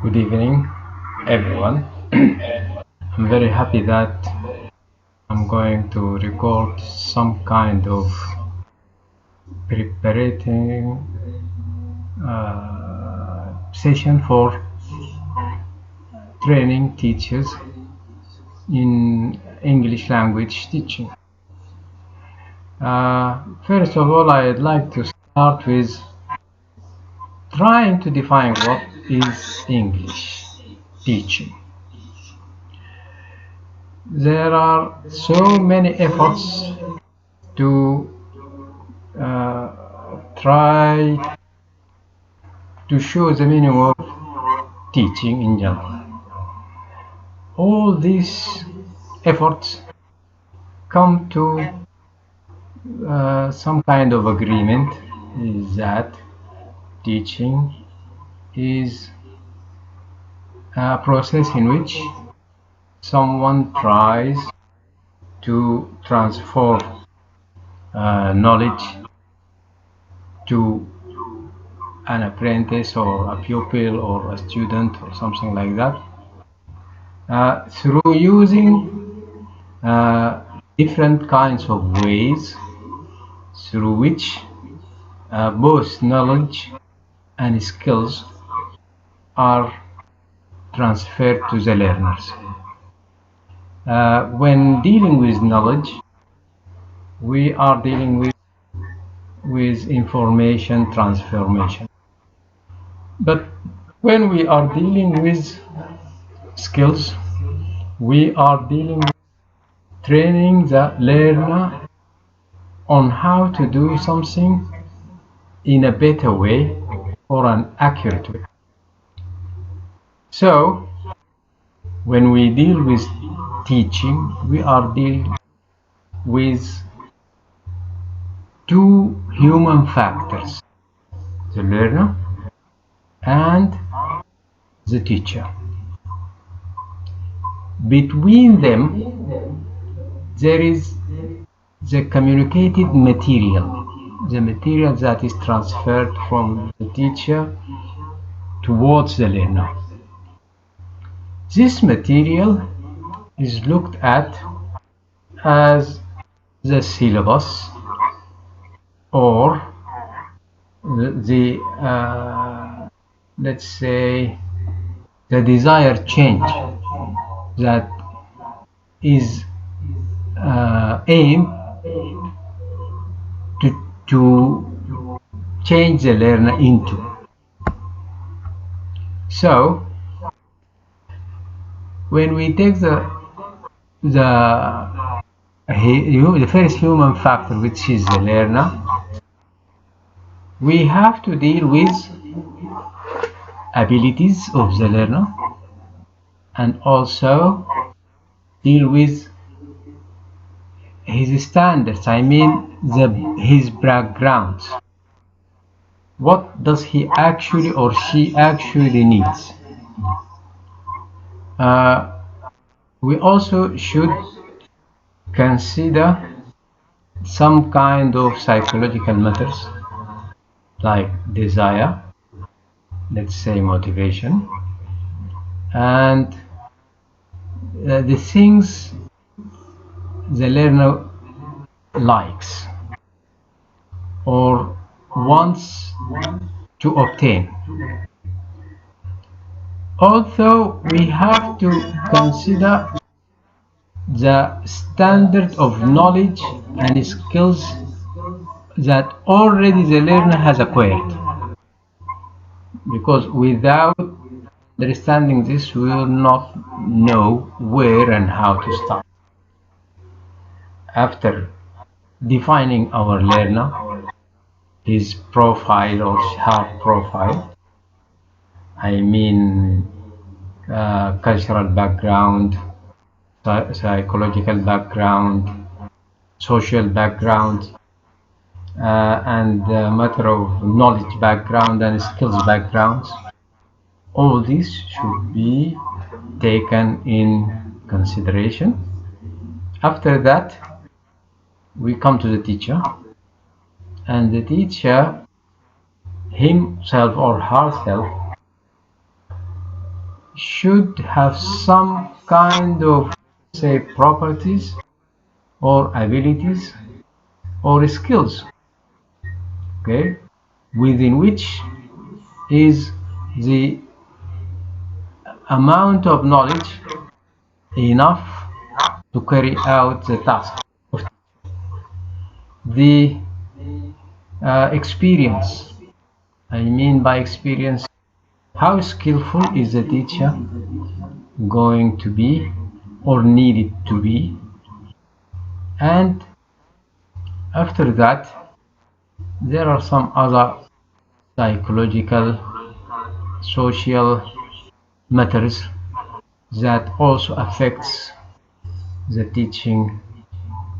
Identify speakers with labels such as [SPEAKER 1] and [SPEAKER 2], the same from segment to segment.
[SPEAKER 1] Good evening, everyone. I'm very happy that I'm going to record some kind of preparing session for training teachers in English language teaching. First of all, I'd like to start with trying to define what is English teaching. There are so many efforts to try to show the meaning of teaching in general. All these efforts come to some kind of agreement is that teaching is a process in which someone tries to transfer knowledge to an apprentice or a pupil or a student or something like that through using different kinds of ways through which both knowledge and skills are transferred to the learners. When dealing with knowledge, we are dealing with information transformation. But when we are dealing with skills, we are dealing with training the learner on how to do something in a better way or an accurate way. So when we deal with teaching, we are dealing with two human factors, the learner and the teacher. Between them, there is the communicated material, the material that is transferred from the teacher towards the learner. This material is looked at as the syllabus or the let's say the desired change that is aimed to change the learner into. So when we take the first human factor, which is the learner, we have to deal with abilities of the learner and also deal with his standards, I mean his background. What does he actually or she actually needs? We also should consider some kind of psychological matters like desire, let's say motivation, and the things the learner likes or wants to obtain. Also, we have to consider the standard of knowledge and skills that already the learner has acquired, because without understanding this, we will not know where and how to start. After defining our learner, his profile or her profile, I mean cultural background, psychological background, social background, and matter of knowledge background and skills backgrounds. All this should be taken in consideration. After that, we come to the teacher, and the teacher himself or herself should have some kind of, say, properties or abilities or skills, okay, within which is the amount of knowledge enough to carry out the task. The experience, I mean by experience, how skillful is the teacher going to be or needed to be, and after that there are some other psychological, social matters that also affects the teaching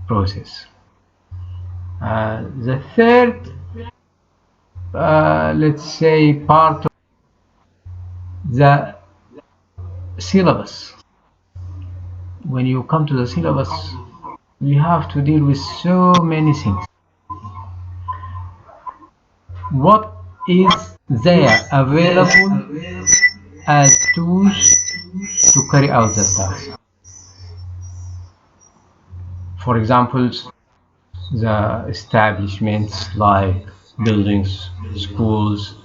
[SPEAKER 1] process. The third, let's say, part of the syllabus. When you come to the syllabus, you have to deal with so many things. What is there available as tools to carry out the task? For example, the establishments like buildings, schools,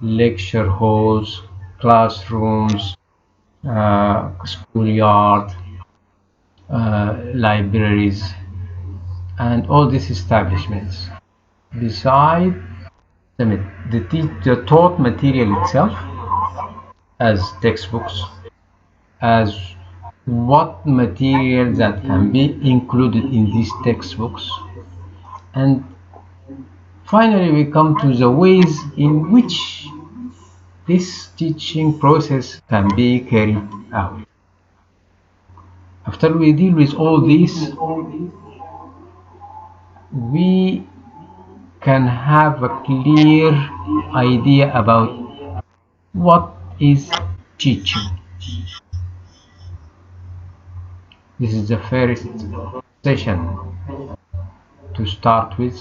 [SPEAKER 1] lecture halls, classrooms, schoolyard, libraries, and all these establishments. Beside the taught material itself, as textbooks, as what material that can be included in these textbooks, and finally we come to the ways in which this teaching process can be carried out. After we deal with all these, we can have a clear idea about what is teaching. This is the first session to start with.